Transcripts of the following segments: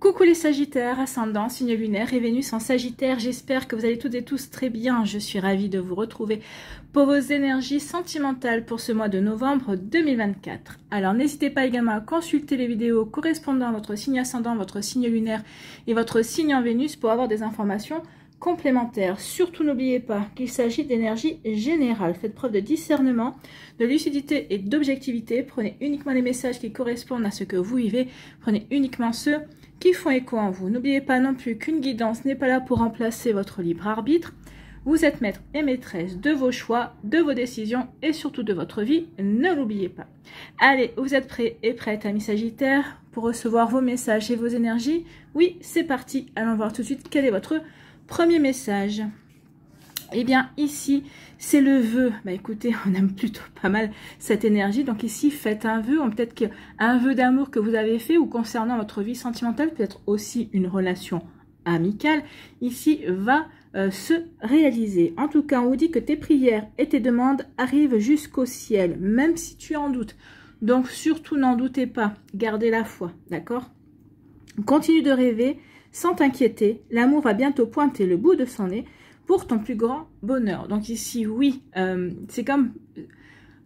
Coucou les Sagittaires, ascendant, signe lunaire et Vénus en Sagittaire. J'espère que vous allez toutes et tous très bien. Je suis ravie de vous retrouver pour vos énergies sentimentales pour ce mois de novembre 2024. Alors n'hésitez pas également à consulter les vidéos correspondant à votre signe ascendant, votre signe lunaire et votre signe en Vénus pour avoir des informations complémentaires. Surtout n'oubliez pas qu'il s'agit d'énergie générale. Faites preuve de discernement, de lucidité et d'objectivité. Prenez uniquement les messages qui correspondent à ce que vous vivez. Prenez uniquement ceux qui font écho en vous. N'oubliez pas non plus qu'une guidance n'est pas là pour remplacer votre libre arbitre. Vous êtes maître et maîtresse de vos choix, de vos décisions et surtout de votre vie. Ne l'oubliez pas. Allez, vous êtes prêts et prêtes, amis Sagittaires, pour recevoir vos messages et vos énergies? Oui, c'est parti. Allons voir tout de suite quel est votre premier message. Eh bien, ici, c'est le vœu. Bah écoutez, on aime plutôt pas mal cette énergie. Donc ici, faites un vœu, peut-être qu'un vœu d'amour que vous avez fait ou concernant votre vie sentimentale, peut-être aussi une relation amicale, ici va se réaliser. En tout cas, on vous dit que tes prières et tes demandes arrivent jusqu'au ciel, même si tu en doutes. Donc surtout, n'en doutez pas. Gardez la foi, d'accord? Continue de rêver sans t'inquiéter. L'amour va bientôt pointer le bout de son nez pour ton plus grand bonheur. Donc ici, oui, c'est comme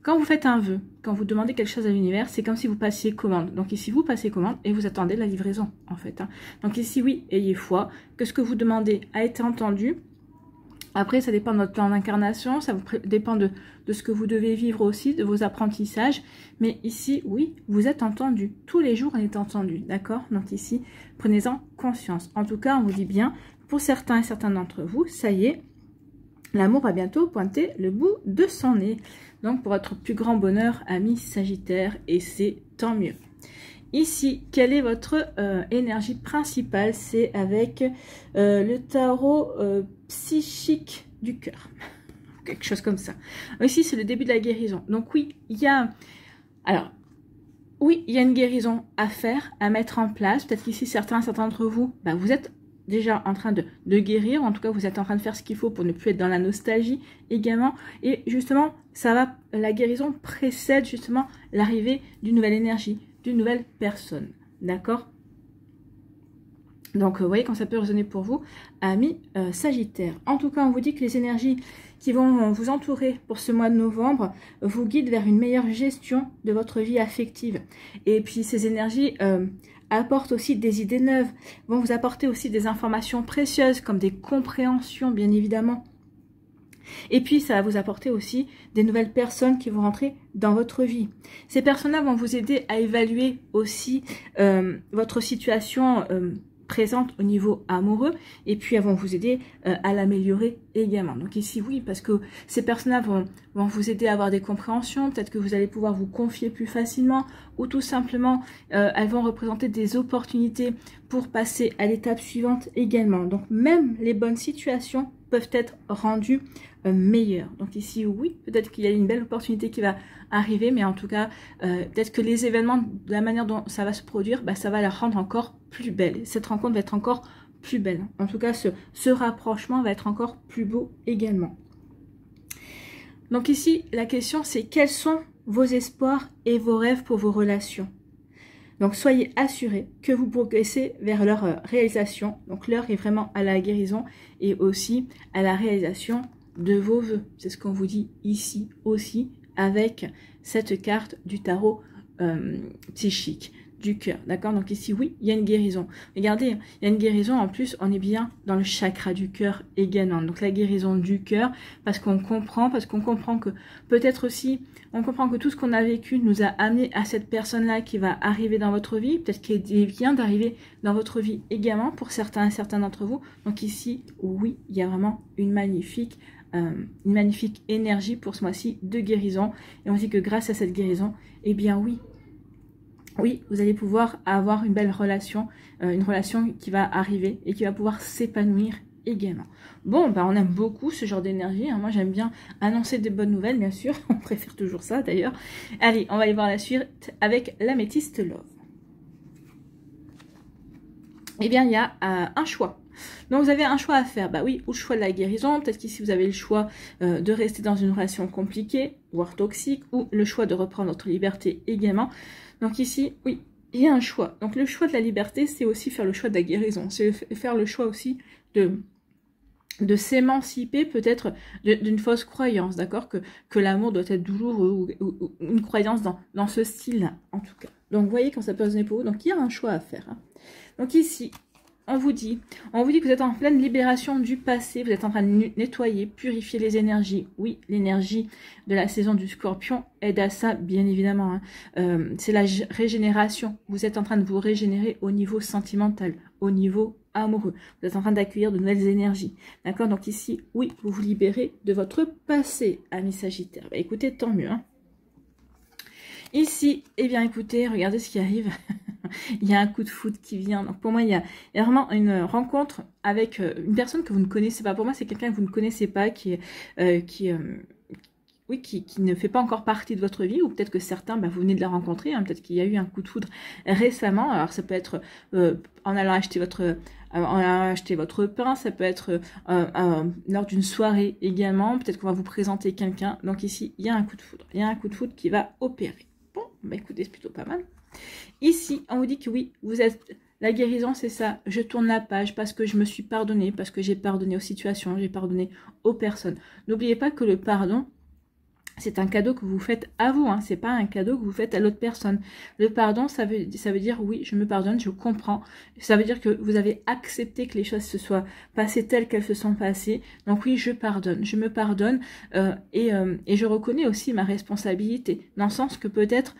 quand vous faites un vœu, quand vous demandez quelque chose à l'univers, c'est comme si vous passiez commande. Donc ici, vous passez commande et vous attendez la livraison, en fait. Donc ici, oui, ayez foi que ce que vous demandez a été entendu. Après, ça dépend de votre plan d'incarnation, ça dépend de ce que vous devez vivre aussi, de vos apprentissages. Mais ici, oui, vous êtes entendu. Tous les jours, on est entendu, d'accord? Donc ici, prenez-en conscience. En tout cas, on vous dit bien, pour certains et certains d'entre vous, ça y est, l'amour va bientôt pointer le bout de son nez. Donc, pour votre plus grand bonheur, amis Sagittaire, et c'est tant mieux. Ici, quelle est votre énergie principale? C'est avec le tarot psychique du cœur. Quelque chose comme ça. Ici, c'est le début de la guérison. Donc oui, il y a... Alors, oui, il y a une guérison à faire, à mettre en place. Peut-être qu'ici, certains d'entre vous, vous êtes déjà en train de guérir. En tout cas, vous êtes en train de faire ce qu'il faut pour ne plus être dans la nostalgie également. Et justement, la guérison précède justement l'arrivée d'une nouvelle énergie, d'une nouvelle personne. D'accord? Donc, vous voyez quand ça peut résonner pour vous, amis Sagittaire. En tout cas, on vous dit que les énergies qui vont vous entourer pour ce mois de novembre vous guident vers une meilleure gestion de votre vie affective. Et puis, ces énergies apportent aussi des idées neuves, vont vous apporter aussi des informations précieuses, comme des compréhensions, bien évidemment. Et puis, ça va vous apporter aussi des nouvelles personnes qui vont rentrer dans votre vie. Ces personnes-là vont vous aider à évaluer aussi votre situation présente au niveau amoureux. Et puis, elles vont vous aider à l'améliorer également. Donc ici, oui, parce que ces personnes-là vont vous aider à avoir des compréhensions. Peut-être que vous allez pouvoir vous confier plus facilement. Ou tout simplement, elles vont représenter des opportunités pour passer à l'étape suivante également. Donc, même les bonnes situations peuvent être rendues meilleures. Donc ici, oui, peut-être qu'il y a une belle opportunité qui va arriver, mais en tout cas, peut-être que les événements, de la manière dont ça va se produire, ça va la rendre encore plus belle. Cette rencontre va être encore plus belle. En tout cas, ce rapprochement va être encore plus beau également. Donc ici, la question, c'est quels sont vos espoirs et vos rêves pour vos relations? Donc, soyez assurés que vous progressez vers leur réalisation. Donc, l'heure est vraiment à la guérison et aussi à la réalisation de vos vœux. C'est ce qu'on vous dit ici aussi avec cette carte du tarot psychique du cœur. D'accord? Donc ici, oui, il y a une guérison. Regardez, il y a une guérison. En plus, on est bien dans le chakra du cœur également. Donc, la guérison du cœur, parce qu'on comprend que peut-être aussi, on comprend que tout ce qu'on a vécu nous a amené à cette personne-là qui va arriver dans votre vie. Peut-être qu'elle vient d'arriver dans votre vie également pour certains et certains d'entre vous. Donc ici, oui, il y a vraiment une magnifique énergie pour ce mois-ci de guérison. Et on dit que grâce à cette guérison, eh bien oui, vous allez pouvoir avoir une belle relation, une relation qui va arriver et qui va pouvoir s'épanouir également. Bon, on aime beaucoup ce genre d'énergie. Moi, j'aime bien annoncer des bonnes nouvelles, bien sûr. On préfère toujours ça, d'ailleurs. Allez, on va aller voir la suite avec l'améthyste Love. Eh bien, il y a un choix. Donc, vous avez un choix à faire. Oui, ou le choix de la guérison. Peut-être qu'ici, vous avez le choix de rester dans une relation compliquée, voire toxique, ou le choix de reprendre votre liberté également. Donc ici, oui, il y a un choix. Donc le choix de la liberté, c'est aussi faire le choix de la guérison. C'est faire le choix aussi de s'émanciper peut-être d'une fausse croyance, d'accord, que l'amour doit être douloureux ou une croyance dans ce style-là, en tout cas. Donc, vous voyez quand ça peut résonner pour vous. Donc, il y a un choix à faire. Hein. Donc, ici, on vous dit que vous êtes en pleine libération du passé, vous êtes en train de nettoyer, purifier les énergies. Oui, l'énergie de la saison du Scorpion aide à ça, bien évidemment. Hein. C'est la régénération. Vous êtes en train de vous régénérer au niveau sentimental, au niveau amoureux. Vous êtes en train d'accueillir de nouvelles énergies. D'accord? Donc ici, oui, vous vous libérez de votre passé, ami Sagittaire. Bah, écoutez, tant mieux. Hein. Ici, eh bien écoutez, regardez ce qui arrive. Il y a un coup de foudre qui vient. Donc pour moi, il y a vraiment une rencontre avec une personne que vous ne connaissez pas. Pour moi, c'est quelqu'un que vous ne connaissez pas, qui ne fait pas encore partie de votre vie, ou peut-être que certains, vous venez de la rencontrer, hein, peut-être qu'il y a eu un coup de foudre récemment. Alors ça peut être en allant acheter votre pain, ça peut être lors d'une soirée également, peut-être qu'on va vous présenter quelqu'un. Donc ici, il y a un coup de foudre. Il y a un coup de foudre qui va opérer. Bon, écoutez, c'est plutôt pas mal. Ici, on vous dit que oui, vous êtes... La guérison, c'est ça. Je tourne la page parce que je me suis pardonnée, parce que j'ai pardonné aux situations, j'ai pardonné aux personnes. N'oubliez pas que le pardon, c'est un cadeau que vous faites à vous, hein. C'est pas un cadeau que vous faites à l'autre personne. Le pardon, ça veut dire oui, je me pardonne, je comprends. Ça veut dire que vous avez accepté que les choses se soient passées telles qu'elles se sont passées. Donc oui, je pardonne, je me pardonne et je reconnais aussi ma responsabilité. Dans le sens que peut-être,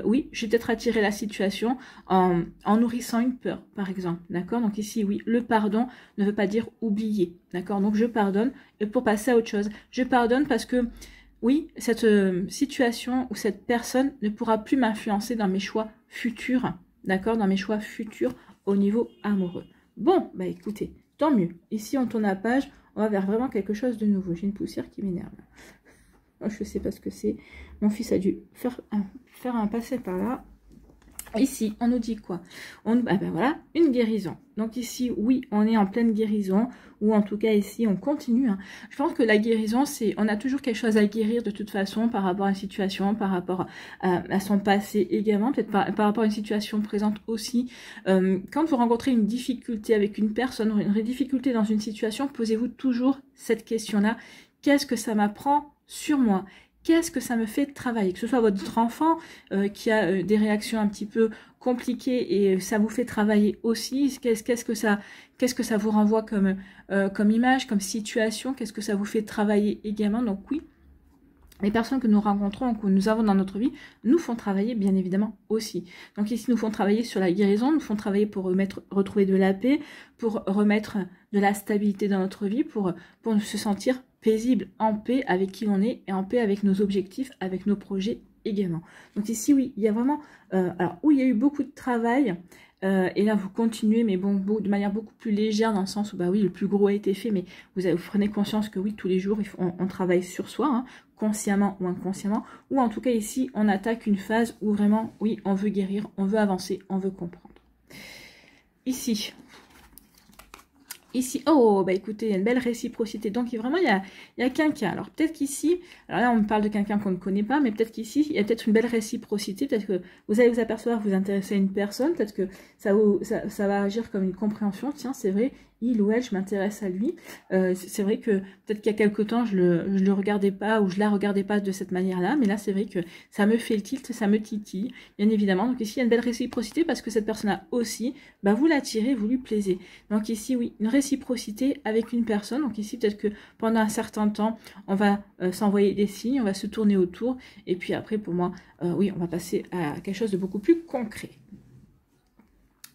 oui, j'ai peut-être attiré la situation en nourrissant une peur, par exemple. D'accord? Donc ici, oui, le pardon ne veut pas dire oublier. D'accord? Donc je pardonne et pour passer à autre chose. Je pardonne parce que oui, cette situation ou cette personne ne pourra plus m'influencer dans mes choix futurs, d'accord, dans mes choix futurs au niveau amoureux. Bon, écoutez, tant mieux. Ici, on tourne la page, on va vers vraiment quelque chose de nouveau. J'ai une poussière qui m'énerve. Je ne sais pas ce que c'est. Mon fils a dû faire un passé par là. Ici, on nous dit quoi? Voilà, une guérison. Donc ici, oui, on est en pleine guérison, ou en tout cas ici, on continue. Hein. Je pense que la guérison, on a toujours quelque chose à guérir de toute façon par rapport à une situation, par rapport à son passé également, peut-être par rapport à une situation présente aussi. Quand vous rencontrez une difficulté avec une personne, ou une difficulté dans une situation, posez-vous toujours cette question-là. Qu'est-ce que ça m'apprend sur moi? Qu'est-ce que ça me fait travailler? Que ce soit votre enfant qui a des réactions un petit peu compliquées et ça vous fait travailler aussi. Qu'est-ce que ça vous renvoie comme image, comme situation? Qu'est-ce que ça vous fait travailler également? Donc oui, les personnes que nous rencontrons, que nous avons dans notre vie, nous font travailler bien évidemment aussi. Donc ici, nous font travailler sur la guérison, nous font travailler pour retrouver de la paix, pour remettre de la stabilité dans notre vie, pour se sentir paisible, en paix avec qui l'on est et en paix avec nos objectifs, avec nos projets également. Donc ici, oui, il y a vraiment... alors, où il y a eu beaucoup de travail, et là, vous continuez, mais bon, de manière beaucoup plus légère, dans le sens où, oui, le plus gros a été fait, mais vous prenez conscience que oui, tous les jours, on travaille sur soi, hein, consciemment ou inconsciemment, ou en tout cas ici, on attaque une phase où vraiment, oui, on veut guérir, on veut avancer, on veut comprendre. Ici, oh, écoutez, il y a une belle réciprocité. Donc, vraiment, il y a quelqu'un. Alors, peut-être qu'ici, alors là, on me parle de quelqu'un qu'on ne connaît pas, mais peut-être qu'ici, il y a peut-être une belle réciprocité. Peut-être que vous allez vous apercevoir que vous intéressez à une personne. Peut-être que ça va agir comme une compréhension. Tiens, c'est vrai, il ou elle, je m'intéresse à lui. C'est vrai que peut-être qu'il y a quelque temps, je le regardais pas ou je la regardais pas de cette manière-là. Mais là, c'est vrai que ça me fait le tilt, ça me titille, bien évidemment. Donc, ici, il y a une belle réciprocité parce que cette personne-là aussi, vous l'attirez, vous lui plaisez. Donc, ici, oui, une réciprocité avec une personne. Donc ici, peut-être que pendant un certain temps, on va s'envoyer des signes, on va se tourner autour. Et puis après, pour moi, oui, on va passer à quelque chose de beaucoup plus concret.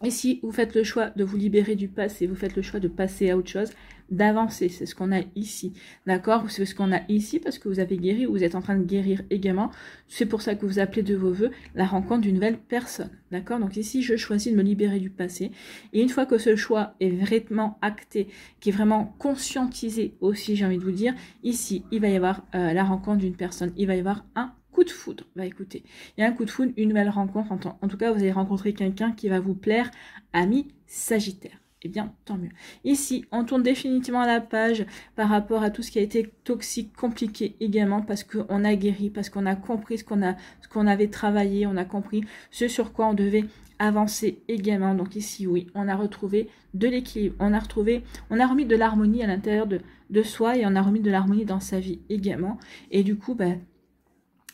Ici, vous faites le choix de vous libérer du passé, vous faites le choix de passer à autre chose, d'avancer, c'est ce qu'on a ici, d'accord? C'est ce qu'on a ici parce que vous avez guéri, ou vous êtes en train de guérir également, c'est pour ça que vous appelez de vos voeux la rencontre d'une nouvelle personne, d'accord? Donc ici, je choisis de me libérer du passé, et une fois que ce choix est vraiment acté, qui est vraiment conscientisé aussi, j'ai envie de vous dire, ici, il va y avoir la rencontre d'une personne, il va y avoir un coup de foudre. Écoutez, il y a un coup de foudre, une nouvelle rencontre. En tout cas, vous allez rencontrer quelqu'un qui va vous plaire, ami Sagittaire. Eh bien, tant mieux. Ici, on tourne définitivement la page par rapport à tout ce qui a été toxique, compliqué également, parce qu'on a guéri, parce qu'on a compris ce qu'on avait travaillé, on a compris ce sur quoi on devait avancer également. Donc ici, oui, on a retrouvé de l'équilibre, on a remis de l'harmonie à l'intérieur de soi et on a remis de l'harmonie dans sa vie également. Et du coup, ben,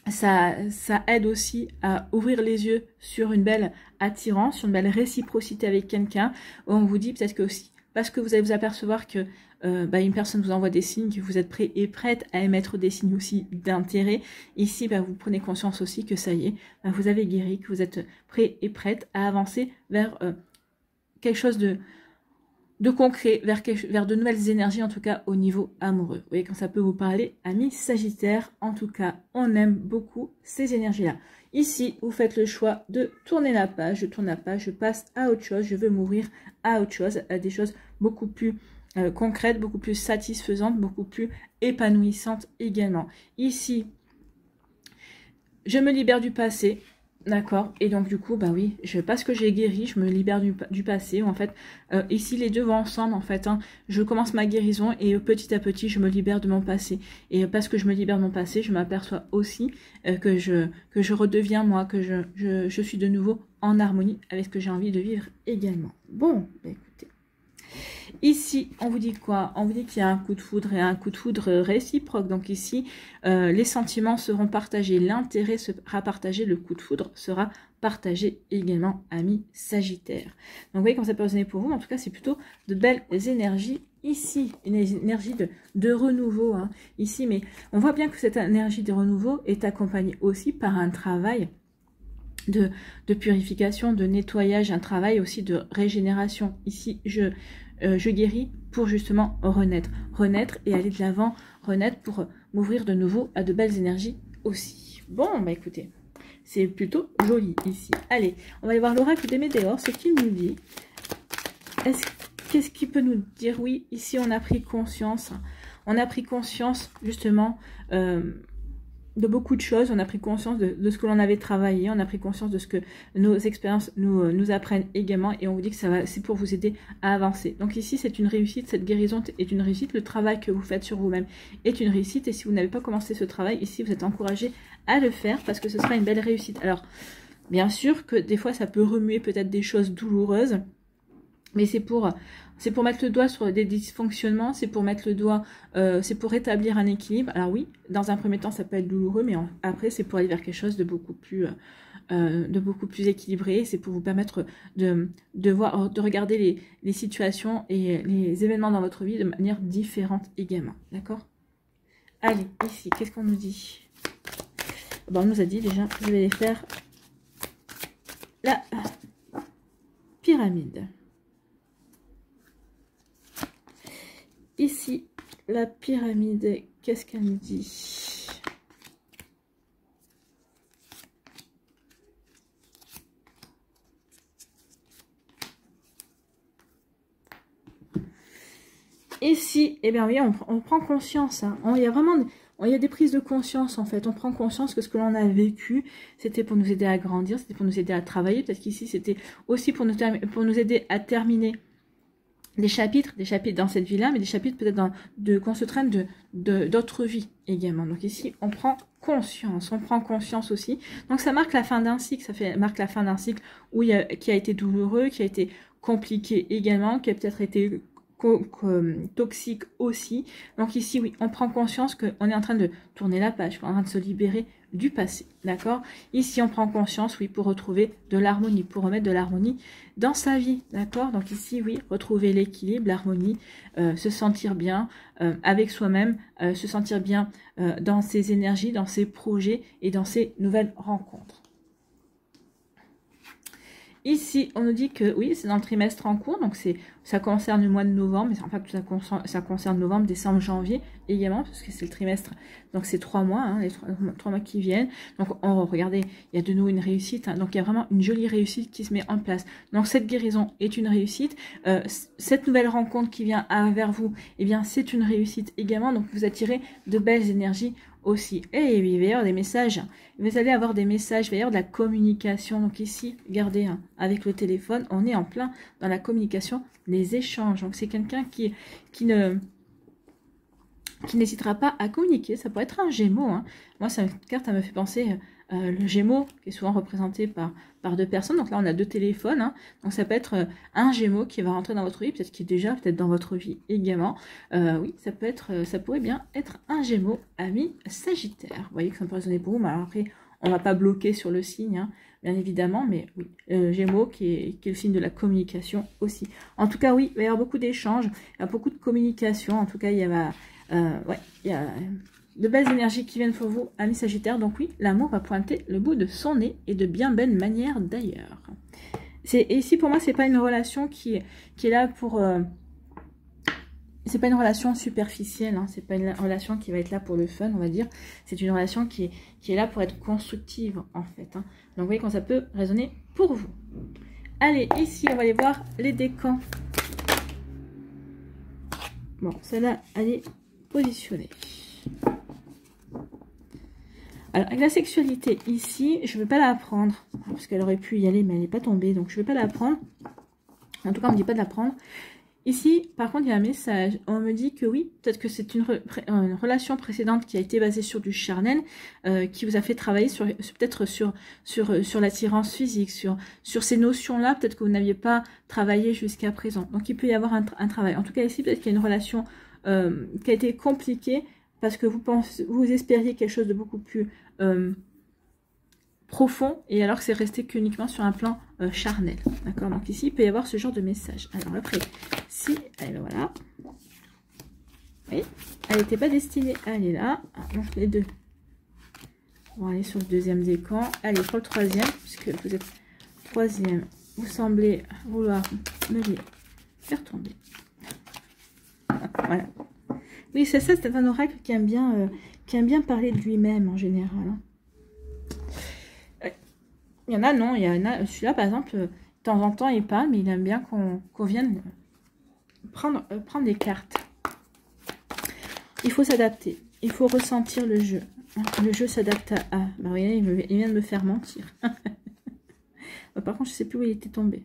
ça aide aussi à ouvrir les yeux sur une belle attirance, sur une belle réciprocité avec quelqu'un. On vous dit peut-être que aussi, parce que vous allez vous apercevoir que une personne vous envoie des signes, que vous êtes prêt et prête à émettre des signes aussi d'intérêt. Ici, vous prenez conscience aussi que ça y est, vous avez guéri, que vous êtes prêt et prête à avancer vers quelque chose de concret, vers de nouvelles énergies, en tout cas au niveau amoureux. Vous voyez, quand ça peut vous parler, amis Sagittaire, en tout cas, on aime beaucoup ces énergies-là. Ici, vous faites le choix de tourner la page, je tourne la page, je passe à autre chose, je veux m'ouvrir à autre chose, à des choses beaucoup plus concrètes, beaucoup plus satisfaisantes, beaucoup plus épanouissantes également. Ici, je me libère du passé. D'accord, et donc du coup, oui, parce que j'ai guéri, je me libère du passé. En fait, ici, les deux vont ensemble, en fait. Je commence ma guérison et petit à petit, je me libère de mon passé. Et parce que je me libère de mon passé, je m'aperçois aussi que je redeviens moi, que je suis de nouveau en harmonie avec ce que j'ai envie de vivre également. Bon, écoutez. Ici, on vous dit quoi? On vous dit qu'il y a un coup de foudre et un coup de foudre réciproque. Donc ici, les sentiments seront partagés, l'intérêt sera partagé, le coup de foudre sera partagé également, amis Sagittaire. Donc vous voyez comment ça peut résonner pour vous. En tout cas, c'est plutôt de belles énergies ici, une énergie de renouveau. Ici, mais on voit bien que cette énergie de renouveau est accompagnée aussi par un travail de purification, de nettoyage, un travail aussi de régénération. Ici, je guéris pour justement renaître et aller de l'avant, renaître pour m'ouvrir de nouveau à de belles énergies aussi. Bon, écoutez, c'est plutôt joli ici. Allez, on va aller voir l'oracle des Météores, ce qu'il nous dit. Qu'est-ce qu'il peut nous dire? Oui, ici on a pris conscience justement de beaucoup de choses, on a pris conscience de ce que l'on avait travaillé, on a pris conscience de ce que nos expériences nous apprennent également, et on vous dit que c'est pour vous aider à avancer. Donc ici, c'est une réussite, cette guérison est une réussite, le travail que vous faites sur vous-même est une réussite, et si vous n'avez pas commencé ce travail, ici, vous êtes encouragé à le faire, parce que ce sera une belle réussite. Alors, bien sûr que des fois, ça peut remuer peut-être des choses douloureuses, mais c'est pour mettre le doigt sur des dysfonctionnements, c'est pour mettre le doigt, c'est pour rétablir un équilibre. Alors oui, dans un premier temps, ça peut être douloureux, mais après, c'est pour aller vers quelque chose de beaucoup plus équilibré. C'est pour vous permettre de regarder les situations et les événements dans votre vie de manière différente également. D'accord? Allez, ici, qu'est-ce qu'on nous dit? Bon, on nous a dit déjà, je vais les faire la pyramide. Ici, la pyramide, qu'est-ce qu'elle nous dit? Ici, eh bien oui, on prend conscience. Il y a vraiment... Il y a des prises de conscience, en fait. On prend conscience que ce que l'on a vécu, c'était pour nous aider à grandir, c'était pour nous aider à travailler. Peut-être qu'ici, c'était aussi pour nous aider à terminer des chapitres dans cette vie-là, mais des chapitres peut-être qu'on se traîne d'autres vies également. Donc ici, on prend conscience aussi. Donc ça marque la fin d'un cycle, marque la fin d'un cycle qui a été douloureux, qui a été compliqué également, qui a peut-être été toxique aussi. Donc ici, oui, on prend conscience qu'on est en train de tourner la page, qu'on est en train de se libérer du passé, d'accord? Ici, on prend conscience, oui, pour retrouver de l'harmonie, pour remettre de l'harmonie dans sa vie, d'accord? Donc ici, oui, retrouver l'équilibre, l'harmonie, se sentir bien avec soi-même, se sentir bien dans ses énergies, dans ses projets et dans ses nouvelles rencontres. Ici, on nous dit que oui, c'est dans le trimestre en cours, donc ça concerne le mois de novembre, mais en fait ça concerne novembre, décembre, janvier également, parce que c'est le trimestre, donc c'est 3 mois, les 3 mois qui viennent. Donc regardez, il y a de nouveau une réussite, donc il y a vraiment une jolie réussite qui se met en place. Donc cette guérison est une réussite, cette nouvelle rencontre qui vient vers vous, eh bien c'est une réussite également, donc vous attirez de belles énergies aussi. Et il va y avoir des messages, vous allez avoir des messages, il va y avoir de la communication. Donc ici, regardez, avec le téléphone, on est en plein dans la communication, les échanges. Donc c'est quelqu'un qui n'hésitera pas à communiquer. Ça pourrait être un Gémeaux. Moi, cette carte, elle me fait penser le Gémeaux, qui est souvent représenté par deux personnes. Donc là, on a deux téléphones. Hein. Donc ça peut être un Gémeaux qui va rentrer dans votre vie, peut-être qui est déjà peut-être dans votre vie également. Oui, ça pourrait bien être un Gémeaux, ami Sagittaire. Vous voyez que ça peut résonner pour vous, mais alors après, on ne va pas bloquer sur le signe, hein, bien évidemment, mais oui, Gémeaux qui est le signe de la communication aussi. En tout cas, oui, il va y avoir beaucoup d'échanges, il y a beaucoup de communication. En tout cas, il y a de belles énergies qui viennent pour vous, amis Sagittaire. Donc oui, l'amour va pointer le bout de son nez et de bien belle manière d'ailleurs. Et ici, pour moi, c'est pas une relation qui est là pour... c'est pas une relation superficielle, hein, c'est pas une relation qui va être là pour le fun, on va dire. C'est une relation qui est là pour être constructive, en fait. Hein. Donc vous voyez quand ça peut résonner pour vous. Allez, ici, on va aller voir les décans. Bon, celle-là, elle est positionnée. Alors, avec la sexualité, ici, je ne vais pas la prendre. Parce qu'elle aurait pu y aller, mais elle n'est pas tombée. Donc, je ne vais pas la prendre. En tout cas, on ne me dit pas de la prendre. Ici, par contre, il y a un message. On me dit que oui, peut-être que c'est une relation précédente qui a été basée sur du charnel, qui vous a fait travailler peut-être sur l'attirance physique, sur ces notions-là, peut-être que vous n'aviez pas travaillé jusqu'à présent. Donc, il peut y avoir un travail. En tout cas, ici, peut-être qu'il y a une relation qui a été compliquée parce que vous espériez quelque chose de beaucoup plus profond, et alors que c'est resté qu'uniquement sur un plan charnel. D'accord? Donc ici, il peut y avoir ce genre de message. Alors après, si, elle, voilà. Oui, elle n'était pas destinée à aller là. Alors, les deux. On va aller sur le deuxième décan. Allez, pour le troisième, puisque vous êtes troisième, vous semblez vouloir me les faire tomber. Voilà. Oui, c'est ça, c'est un oracle qui aime bien parler de lui-même en général. Hein. Il y en a, non, il y en a, celui-là par exemple, de temps en temps il parle, mais il aime bien qu'on vienne prendre des cartes. Il faut s'adapter, il faut ressentir le jeu. Le jeu s'adapte à... Ah, bah oui, il vient de me faire mentir. Par contre, je ne sais plus où il était tombé.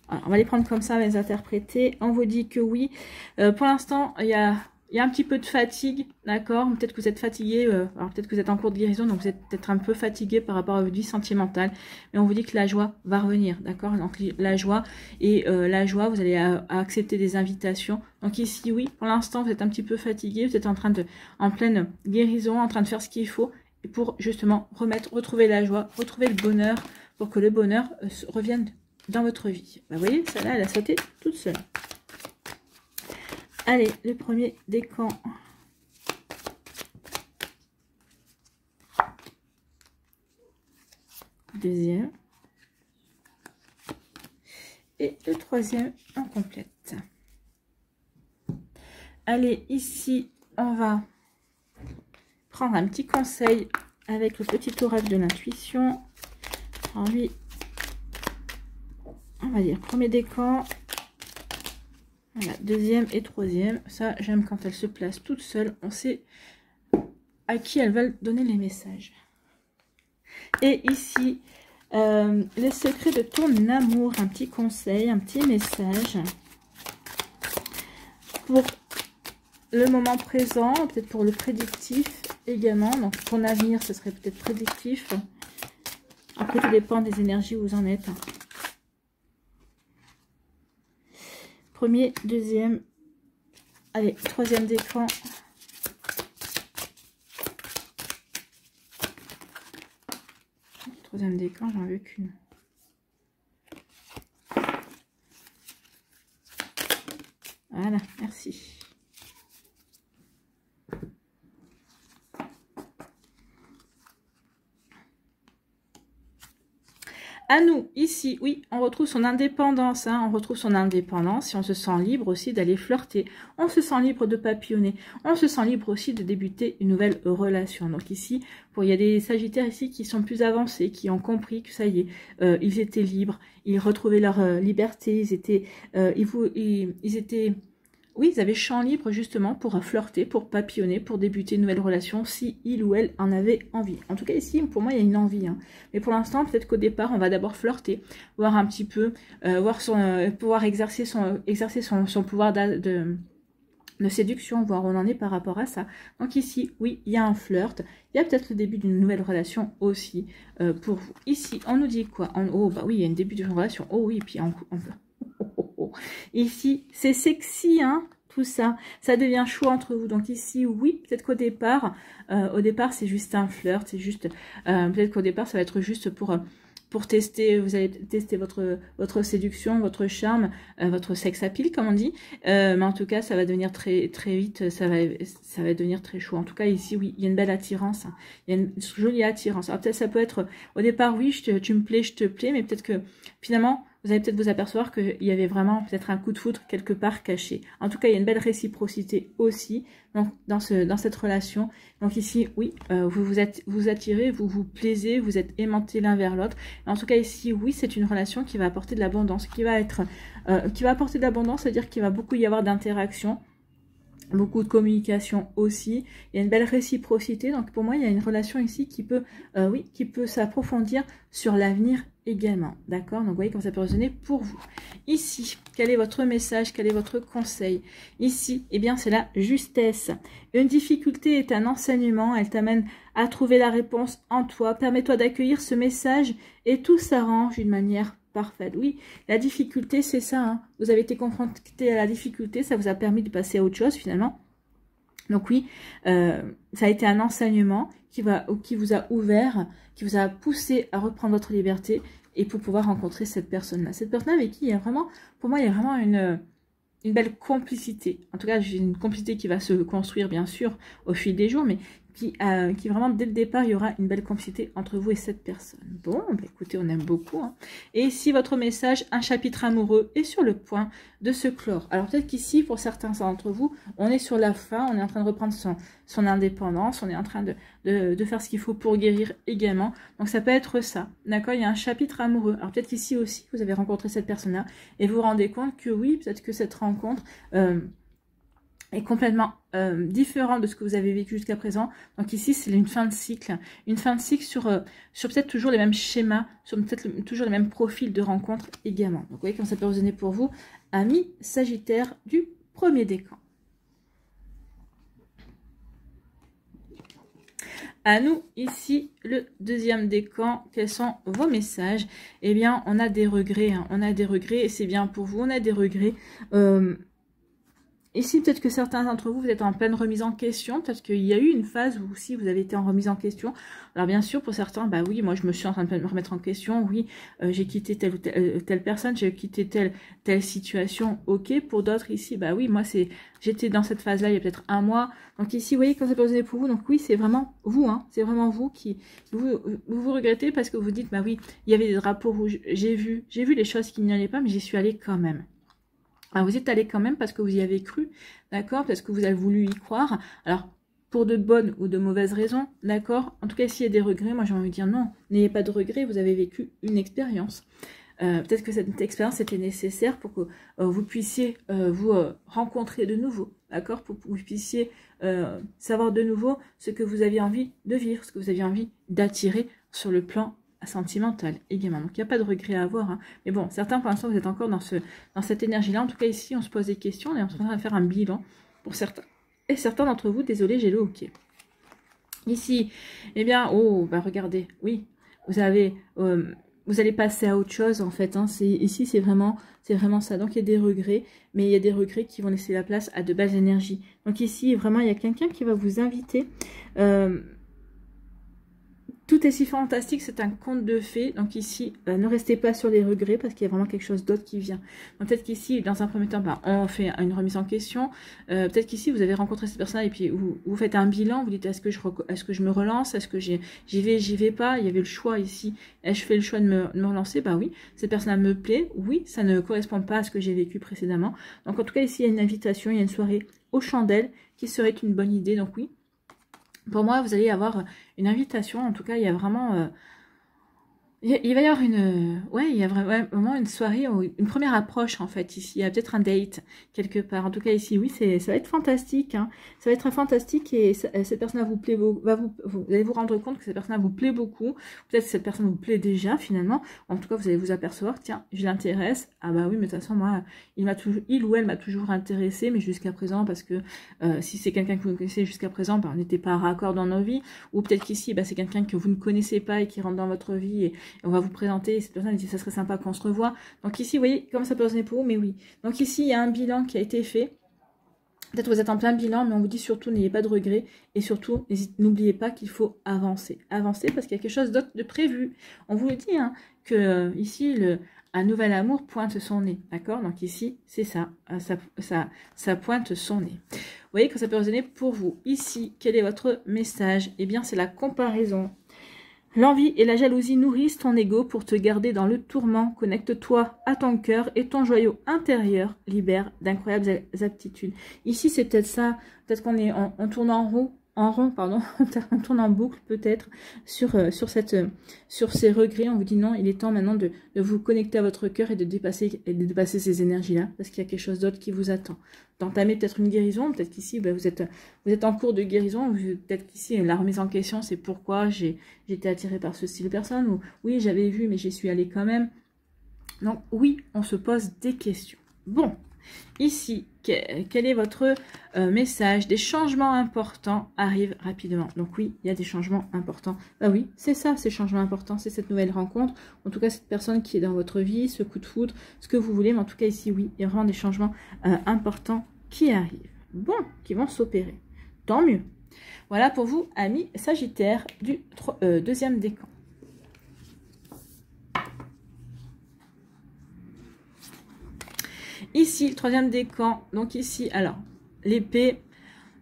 Alors, on va les prendre comme ça, les interpréter. On vous dit que oui. Pour l'instant, il y a un petit peu de fatigue, d'accord? Peut-être que vous êtes fatigué, alors peut-être que vous êtes en cours de guérison, donc vous êtes peut-être un peu fatigué par rapport à votre vie sentimentale. Mais on vous dit que la joie va revenir, d'accord? Donc la joie, vous allez accepter des invitations. Donc ici, oui, pour l'instant, vous êtes un petit peu fatigué, vous êtes en pleine guérison, en train de faire ce qu'il faut, et pour justement retrouver la joie, retrouver le bonheur, pour que le bonheur revienne dans votre vie. Bah, vous voyez, celle-là, elle a sauté toute seule. Allez, le premier décan. Deuxième. Et le troisième en complète. Allez, ici, on va prendre un petit conseil avec le petit oracle de l'intuition. Alors lui, on va dire premier décan. Voilà, deuxième et troisième. Ça, j'aime quand elle se place toute seule. On sait à qui elles veulent donner les messages. Et ici, les secrets de ton amour. Un petit conseil, un petit message. Pour le moment présent, peut-être pour le prédictif également. Donc, ton avenir, ce serait peut-être prédictif. Après, tout dépend des énergies où vous en êtes. Premier, deuxième, allez, troisième décan. Troisième décan, j'en veux qu'une. Voilà, merci. À nous, ici, oui, on retrouve son indépendance, hein, on retrouve son indépendance et on se sent libre aussi d'aller flirter, on se sent libre de papillonner, on se sent libre aussi de débuter une nouvelle relation. Donc ici, il y a des Sagittaires ici qui sont plus avancés, qui ont compris que ça y est, ils étaient libres, ils retrouvaient leur liberté, ils étaient, oui, ils avaient champ libre justement pour flirter, pour papillonner, pour débuter une nouvelle relation si il ou elle en avait envie. En tout cas ici, pour moi, il y a une envie. Hein. Mais pour l'instant, peut-être qu'au départ, on va d'abord flirter, voir un petit peu, pouvoir exercer son pouvoir de séduction, voir où on en est par rapport à ça. Donc ici, oui, il y a un flirt, il y a peut-être le début d'une nouvelle relation aussi pour vous. Ici, on nous dit quoi? Oh, bah oui, il y a un début d'une relation. Oh oui, puis ici, c'est sexy, hein, tout ça. Ça devient chaud entre vous. Donc ici, oui, peut-être qu'au départ, c'est juste un flirt, c'est juste, peut-être qu'au départ, ça va être juste pour tester, vous allez tester votre séduction, votre charme, votre sex appeal, comme on dit. Mais en tout cas, ça va devenir très vite, ça va devenir très chaud. En tout cas, ici, oui, il y a une belle attirance. Hein. Il y a une jolie attirance. Alors peut-être ça peut être, au départ, oui, tu me plais, je te plais, mais peut-être que finalement, vous allez peut-être vous apercevoir qu'il y avait vraiment peut-être un coup de foudre quelque part caché. En tout cas, il y a une belle réciprocité aussi donc, dans cette relation. Donc ici, oui, vous attirez, vous vous plaisez, vous êtes aimantés l'un vers l'autre. En tout cas, ici, oui, c'est une relation qui va apporter de l'abondance, qui va apporter de l'abondance, c'est-à-dire qu'il va beaucoup y avoir d'interaction. Beaucoup de communication aussi, il y a une belle réciprocité, donc pour moi il y a une relation ici qui peut s'approfondir sur l'avenir également, d'accord? Donc vous voyez comment ça peut résonner pour vous. Ici, quel est votre message, quel est votre conseil? Ici, eh bien c'est la justesse. Une difficulté est un enseignement, elle t'amène à trouver la réponse en toi, permets-toi d'accueillir ce message et tout s'arrange d'une manière parfaite. Oui, la difficulté, c'est ça. Hein. Vous avez été confronté à la difficulté, ça vous a permis de passer à autre chose finalement. Donc oui, ça a été un enseignement qui vous a ouvert, qui vous a poussé à reprendre votre liberté et pour pouvoir rencontrer cette personne-là. Cette personne avec qui il y a vraiment, pour moi, il y a vraiment une belle complicité. En tout cas, j'ai une complicité qui va se construire, bien sûr, au fil des jours, mais qui vraiment, dès le départ, il y aura une belle complicité entre vous et cette personne. Bon, bah écoutez, on aime beaucoup. Hein. Et ici, votre message, un chapitre amoureux est sur le point de se clore. Alors, peut-être qu'ici, pour certains d'entre vous, on est sur la fin, on est en train de reprendre son indépendance, on est en train de faire ce qu'il faut pour guérir également. Donc, ça peut être ça. D'accord? Il y a un chapitre amoureux. Alors, peut-être qu'ici aussi, vous avez rencontré cette personne-là et vous vous rendez compte que oui, peut-être que cette rencontre est complètement différent de ce que vous avez vécu jusqu'à présent. Donc ici, c'est une fin de cycle. Une fin de cycle sur peut-être toujours les mêmes schémas, sur peut-être toujours les mêmes profils de rencontres également. Donc vous voyez comment ça peut résonner pour vous, amis Sagittaire du premier décan. À nous, ici, le deuxième décan, quels sont vos messages? Eh bien, on a des regrets, hein. On a des regrets, et c'est bien pour vous, on a des regrets. Ici, peut-être que certains d'entre vous, vous êtes en pleine remise en question, peut-être qu'il y a eu une phase où aussi vous avez été en remise en question. Alors bien sûr, pour certains, bah oui, moi je me suis en train de me remettre en question, oui, j'ai quitté telle ou telle personne, j'ai quitté telle situation, ok. Pour d'autres ici, bah oui, moi j'étais dans cette phase-là il y a peut-être un mois. Donc ici, vous voyez quand ça peut résonner pour vous, donc oui, c'est vraiment vous, hein, c'est vraiment vous qui, vous regrettez parce que vous dites, bah oui, il y avait des drapeaux rouges, j'ai vu les choses qui n'y allaient pas, mais j'y suis allée quand même. Alors, vous êtes allé quand même parce que vous y avez cru, d'accord? Parce que vous avez voulu y croire. Alors, pour de bonnes ou de mauvaises raisons, d'accord? En tout cas, s'il y a des regrets, moi j'ai envie de dire non, n'ayez pas de regrets, vous avez vécu une expérience. Peut-être que cette expérience était nécessaire pour que vous puissiez vous rencontrer de nouveau, d'accord? Pour que vous puissiez savoir de nouveau ce que vous aviez envie de vivre, ce que vous aviez envie d'attirer sur le plan sentimentale également. Donc, il n'y a pas de regret à avoir. Hein. Mais bon, certains, pour l'instant, vous êtes encore dans cette énergie-là. En tout cas, ici, on se pose des questions. On est en train de faire un bilan pour certains. Et certains d'entre vous, désolé, j'ai le hockey. Ici, eh bien, oh, bah regardez, oui, vous allez passer à autre chose, en fait. Hein. Ici, c'est vraiment ça. Donc, il y a des regrets, mais il y a des regrets qui vont laisser la place à de belles énergies. Donc, ici, vraiment, il y a quelqu'un qui va vous inviter... Tout est si fantastique, c'est un conte de fées. Donc ici, ne restez pas sur les regrets parce qu'il y a vraiment quelque chose d'autre qui vient. Peut-être qu'ici, dans un premier temps, on fait une remise en question. Peut-être qu'ici, vous avez rencontré cette personne et puis vous faites un bilan. Vous dites, est-ce que je me relance? Est-ce que j'y vais pas? Il y avait le choix ici. Est-ce que je fais le choix de me relancer? Bah oui, cette personne me plaît. Oui, ça ne correspond pas à ce que j'ai vécu précédemment. Donc en tout cas, ici, il y a une invitation, il y a une soirée aux chandelles qui serait une bonne idée. Donc oui. Pour moi, vous allez avoir une invitation. En tout cas, il y a vraiment Il va y avoir une, ouais, il y a vraiment une soirée, une première approche en fait ici. Il y a peut-être un date quelque part. En tout cas ici, oui, ça va être fantastique. Hein. Ça va être fantastique et cette personne vous plaît beaucoup. Vous allez vous rendre compte que cette personne vous plaît beaucoup. Peut-être que cette personne vous plaît déjà finalement. En tout cas, vous allez vous apercevoir, tiens, je l'intéresse. Ah bah oui, mais de toute façon moi, il ou elle m'a toujours intéressé, mais jusqu'à présent parce que si c'est quelqu'un que vous connaissez jusqu'à présent, bah, on n'était pas raccord dans nos vies. Ou peut-être qu'ici, bah, c'est quelqu'un que vous ne connaissez pas et qui rentre dans votre vie et on va vous présenter, cette personne dit ça serait sympa qu'on se revoie. Donc ici, vous voyez comment ça peut résonner pour vous, mais oui. Donc ici, il y a un bilan qui a été fait. Peut-être que vous êtes en plein bilan, mais on vous dit surtout, n'ayez pas de regrets. Et surtout, n'oubliez pas qu'il faut avancer. Avancer parce qu'il y a quelque chose d'autre de prévu. On vous le dit, hein, que ici, un nouvel amour pointe son nez. D'accord? Donc ici, c'est ça. Ça pointe son nez. Vous voyez que ça peut résonner pour vous. Ici, quel est votre message? Eh bien, c'est la comparaison. L'envie et la jalousie nourrissent ton ego pour te garder dans le tourment. Connecte-toi à ton cœur et ton joyau intérieur libère d'incroyables aptitudes. Ici, c'est peut-être ça. Peut-être qu'on est on tourne en rond, pardon. On tourne en boucle peut-être sur ces regrets. On vous dit non, il est temps maintenant de vous connecter à votre cœur et de dépasser ces énergies-là parce qu'il y a quelque chose d'autre qui vous attend. D'entamer peut-être une guérison, peut-être qu'ici ben, vous êtes en cours de guérison, peut-être qu'ici la remise en question c'est pourquoi j'ai été attirée par ce style de personne, ou oui j'avais vu mais j'y suis allée quand même. Donc oui, on se pose des questions. Bon, ici, quel est votre message? Des changements importants arrivent rapidement. Donc oui, il y a des changements importants. Bah oui, c'est ça, ces changements importants, c'est cette nouvelle rencontre. En tout cas, cette personne qui est dans votre vie, ce coup de foudre, ce que vous voulez. Mais en tout cas, ici, oui, il y a vraiment des changements importants qui arrivent. Bon, qui vont s'opérer. Tant mieux. Voilà pour vous, amis Sagittaires du deuxième décan. Ici, le troisième décan, donc ici, alors, l'épée,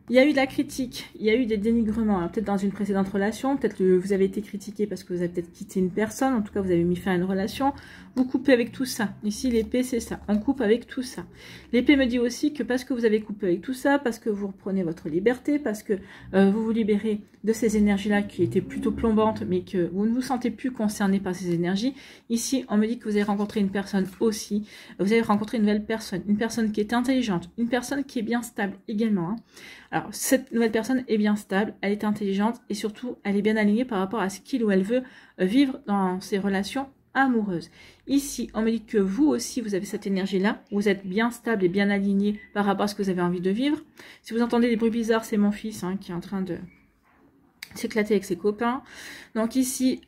il y a eu de la critique, il y a eu des dénigrements, peut-être dans une précédente relation, peut-être que vous avez été critiqué parce que vous avez peut-être quitté une personne, en tout cas vous avez mis fin à une relation, vous coupez avec tout ça. Ici, l'épée, c'est ça, on coupe avec tout ça. L'épée me dit aussi que parce que vous avez coupé avec tout ça, parce que vous reprenez votre liberté, parce que vous vous libérez de ces énergies-là qui étaient plutôt plombantes, mais que vous ne vous sentez plus concerné par ces énergies. Ici, on me dit que vous avez rencontré une personne aussi, vous avez rencontré une nouvelle personne, une personne qui est intelligente, une personne qui est bien stable également, hein. Alors, cette nouvelle personne est bien stable, elle est intelligente et surtout, elle est bien alignée par rapport à ce qu'il ou elle veut vivre dans ses relations amoureuses. Ici, on me dit que vous aussi, vous avez cette énergie-là, vous êtes bien stable et bien aligné par rapport à ce que vous avez envie de vivre. Si vous entendez des bruits bizarres, c'est mon fils hein, qui est en train de s'éclater avec ses copains. Donc ici,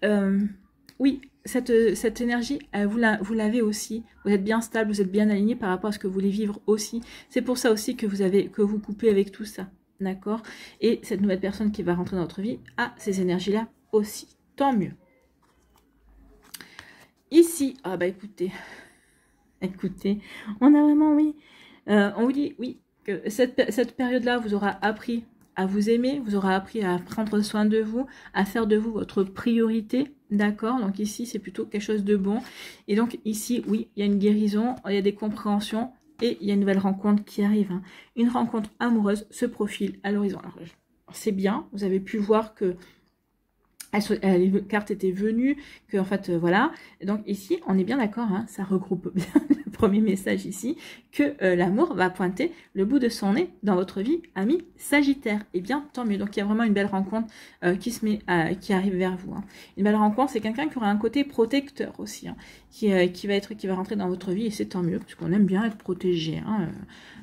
oui, cette énergie, vous l'avez aussi. Vous êtes bien stable, vous êtes bien aligné par rapport à ce que vous voulez vivre aussi. C'est pour ça aussi que vous coupez avec tout ça. D'accord? Et cette nouvelle personne qui va rentrer dans votre vie a ces énergies-là aussi. Tant mieux. Ici, ah bah écoutez, on a vraiment, oui, on vous dit, oui, que cette période-là vous aura appris à vous aimer, vous aura appris à prendre soin de vous, à faire de vous votre priorité, d'accord? Donc ici, c'est plutôt quelque chose de bon. Et donc ici, oui, il y a une guérison, il y a des compréhensions et il y a une nouvelle rencontre qui arrive. Hein. Une rencontre amoureuse se profile à l'horizon. Alors, c'est bien, vous avez pu voir que les cartes étaient venues, que en fait, voilà. Donc ici, on est bien d'accord, hein, ça regroupe bien le premier message ici, que l'amour va pointer le bout de son nez dans votre vie, ami Sagittaire. Et bien, tant mieux. Donc il y a vraiment une belle rencontre qui arrive vers vous. Hein. Une belle rencontre, c'est quelqu'un qui aura un côté protecteur aussi, hein, qui va rentrer dans votre vie, et c'est tant mieux, parce qu'on aime bien être protégé, hein,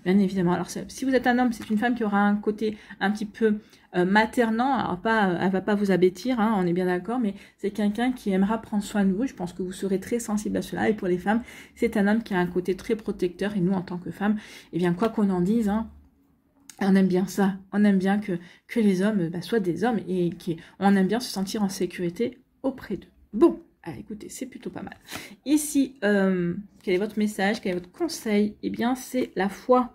bien évidemment. Alors si vous êtes un homme, c'est une femme qui aura un côté un petit peu maternant, alors elle va pas vous abêtir, hein, on est bien d'accord, mais c'est quelqu'un qui aimera prendre soin de vous. Je pense que vous serez très sensible à cela. Et pour les femmes, c'est un homme qui a un côté très protecteur. Et nous, en tant que femmes, eh bien, quoi qu'on en dise, hein, on aime bien ça. On aime bien que les hommes soient des hommes et on aime bien se sentir en sécurité auprès d'eux. Bon, écoutez, c'est plutôt pas mal. Ici, quel est votre message? Quel est votre conseil? Eh bien, c'est la foi.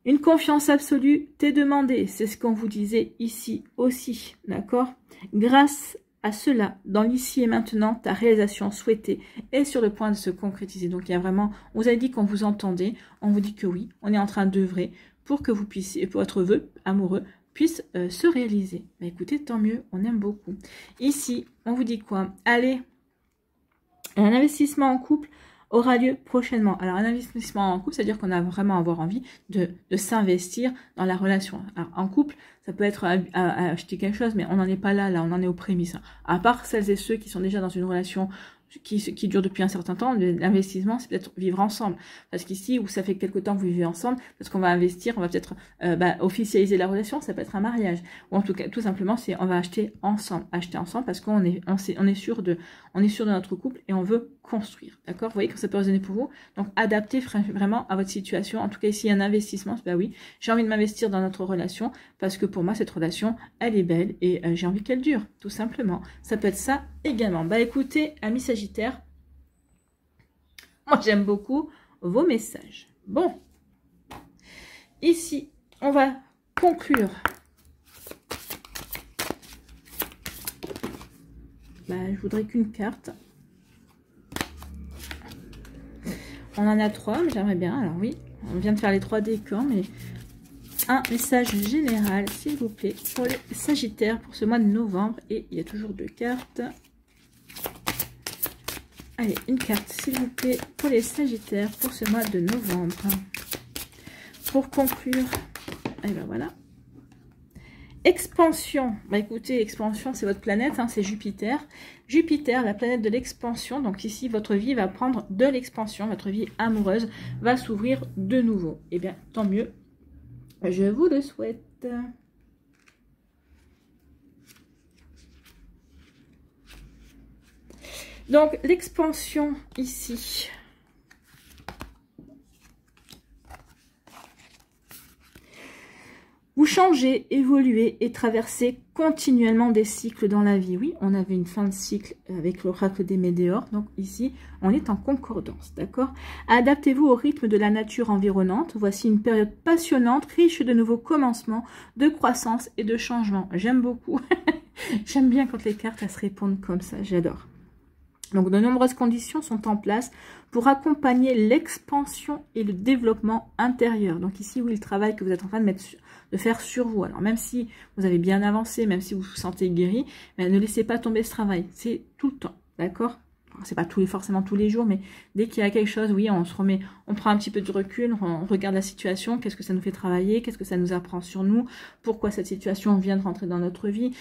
Une confiance absolue t'est demandée, c'est ce qu'on vous disait ici aussi, d'accord? Grâce à cela, dans l'ici et maintenant, ta réalisation souhaitée est sur le point de se concrétiser. Donc il y a vraiment, on vous a dit qu'on vous entendait, on vous dit que oui, on est en train d'œuvrer pour que vous puissiez, pour votre vœu amoureux puisse se réaliser. Bah, écoutez, tant mieux, on aime beaucoup. Ici, on vous dit quoi? Allez, Un investissement en couple aura lieu prochainement. Alors, un investissement en couple, c'est-à-dire qu'on a vraiment avoir envie de s'investir dans la relation. Alors, en couple, ça peut être à acheter quelque chose, mais on n'en est pas là, on en est aux prémices. À part celles et ceux qui sont déjà dans une relation qui dure depuis un certain temps, l'investissement, c'est peut-être vivre ensemble. Parce qu'ici, où ça fait quelque temps que vous vivez ensemble, parce qu'on va investir, on va peut-être officialiser la relation, ça peut être un mariage. Ou en tout cas, tout simplement, c'est on va acheter ensemble parce qu'on est sûr de notre couple et on veut construire. D'accord? Vous voyez que ça peut résonner pour vous. Donc, adaptez vraiment à votre situation. En tout cas, ici, un investissement, bah oui, j'ai envie de m'investir dans notre relation parce que pour moi, cette relation, elle est belle et j'ai envie qu'elle dure, tout simplement. Ça peut être ça également. Bah écoutez, amis Sagittaires, moi j'aime beaucoup vos messages. Bon, ici, on va conclure. Bah, je voudrais qu'une carte. On en a 3, mais j'aimerais bien. Alors oui, on vient de faire les 3 décors, mais un message général, s'il vous plaît, pour les Sagittaires pour ce mois de novembre. Et il y a toujours 2 cartes. Allez, une carte, s'il vous plaît, pour les Sagittaires pour ce mois de novembre. Pour conclure, et ben voilà. Expansion. Bah écoutez, expansion, c'est votre planète, hein, c'est Jupiter. Jupiter, la planète de l'expansion. Donc ici, votre vie va prendre de l'expansion. Votre vie amoureuse va s'ouvrir de nouveau. Eh bien, tant mieux. Je vous le souhaite. Donc, l'expansion ici. Vous changez, évoluez et traversez continuellement des cycles dans la vie. Oui, on avait une fin de cycle avec l'oracle des Météores. Donc ici, on est en concordance, d'accord? Adaptez-vous au rythme de la nature environnante. Voici une période passionnante, riche de nouveaux commencements, de croissance et de changement. J'aime beaucoup. J'aime bien quand les cartes elles se répondent comme ça. J'adore. Donc, de nombreuses conditions sont en place pour accompagner l'expansion et le développement intérieur. Donc ici, oui, le travail que vous êtes en train de faire sur vous. Alors, même si vous avez bien avancé, même si vous vous sentez guéri, mais ne laissez pas tomber ce travail. C'est tout le temps, d'accord? C'est pas forcément tous les jours, mais dès qu'il y a quelque chose, oui, on se remet, on prend un petit peu de recul, on regarde la situation, qu'est-ce que ça nous fait travailler, qu'est-ce que ça nous apprend sur nous, pourquoi cette situation vient de rentrer dans notre vie,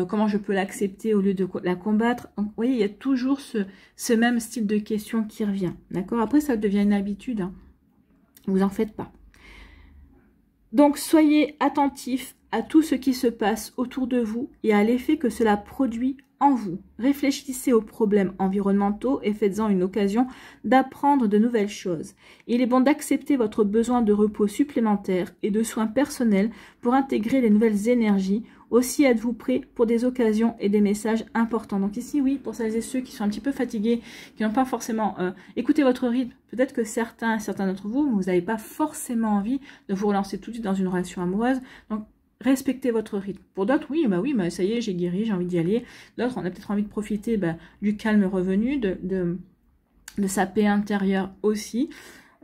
comment je peux l'accepter au lieu de la combattre. Donc, vous voyez, il y a toujours ce même style de question qui revient, d'accord? Après, ça devient une habitude, hein. Vous en faites pas. Donc, soyez attentifs à tout ce qui se passe autour de vous et à l'effet que cela produit en vous. Réfléchissez aux problèmes environnementaux et faites-en une occasion d'apprendre de nouvelles choses. Il est bon d'accepter votre besoin de repos supplémentaire et de soins personnels pour intégrer les nouvelles énergies. Aussi, êtes-vous prêt pour des occasions et des messages importants. Donc ici, oui, pour celles et ceux qui sont un petit peu fatigués, qui n'ont pas forcément écouté votre rythme, peut-être que certains d'entre vous, vous n'avez pas forcément envie de vous relancer tout de suite dans une relation amoureuse. Donc, respectez votre rythme. Pour d'autres, oui, ça y est, j'ai guéri, j'ai envie d'y aller. D'autres, on a peut-être envie de profiter du calme revenu, de sa paix intérieure aussi.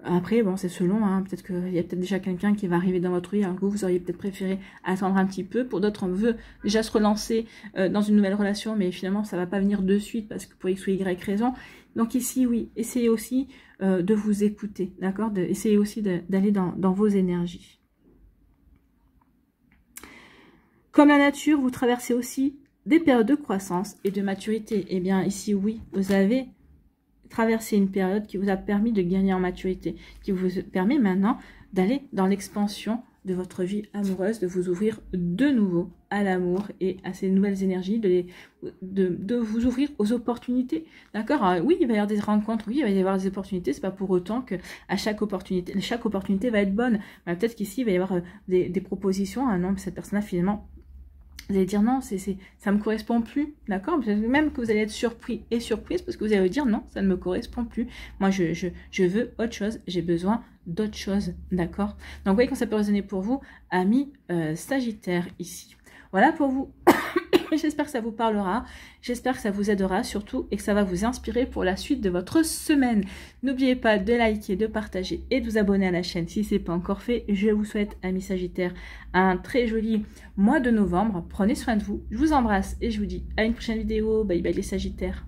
Après, bon, c'est selon, hein, peut-être qu'il y a peut-être déjà quelqu'un qui va arriver dans votre vie, alors que vous auriez peut-être préféré attendre un petit peu. Pour d'autres, on veut déjà se relancer dans une nouvelle relation, mais finalement, ça va pas venir de suite, parce que pour X ou Y raison. Donc ici, oui, essayez aussi de vous écouter, d'accord? Essayez aussi d'aller dans vos énergies. Comme la nature, vous traversez aussi des périodes de croissance et de maturité. Eh bien, ici, oui, vous avez traversé une période qui vous a permis de gagner en maturité, qui vous permet maintenant d'aller dans l'expansion de votre vie amoureuse, de vous ouvrir de nouveau à l'amour et à ces nouvelles énergies, de vous ouvrir aux opportunités. D'accord? Oui, il va y avoir des rencontres, oui, il va y avoir des opportunités, c'est pas pour autant que à chaque opportunité va être bonne. Peut-être qu'ici, il va y avoir des propositions. Ah non, mais cette personne-là, finalement, vous allez dire non, ça me correspond plus, d'accord? Même que vous allez être surpris et surprise parce que vous allez dire non, ça ne me correspond plus. Moi, je veux autre chose, j'ai besoin d'autre chose, d'accord? Donc, vous voyez quand ça peut résonner pour vous, amis Sagittaires ici. Voilà pour vous. J'espère que ça vous parlera, j'espère que ça vous aidera surtout et que ça va vous inspirer pour la suite de votre semaine. N'oubliez pas de liker, de partager et de vous abonner à la chaîne si ce n'est pas encore fait. Je vous souhaite, amis Sagittaires, un très joli mois de novembre. Prenez soin de vous, je vous embrasse et je vous dis à une prochaine vidéo. Bye bye les Sagittaires.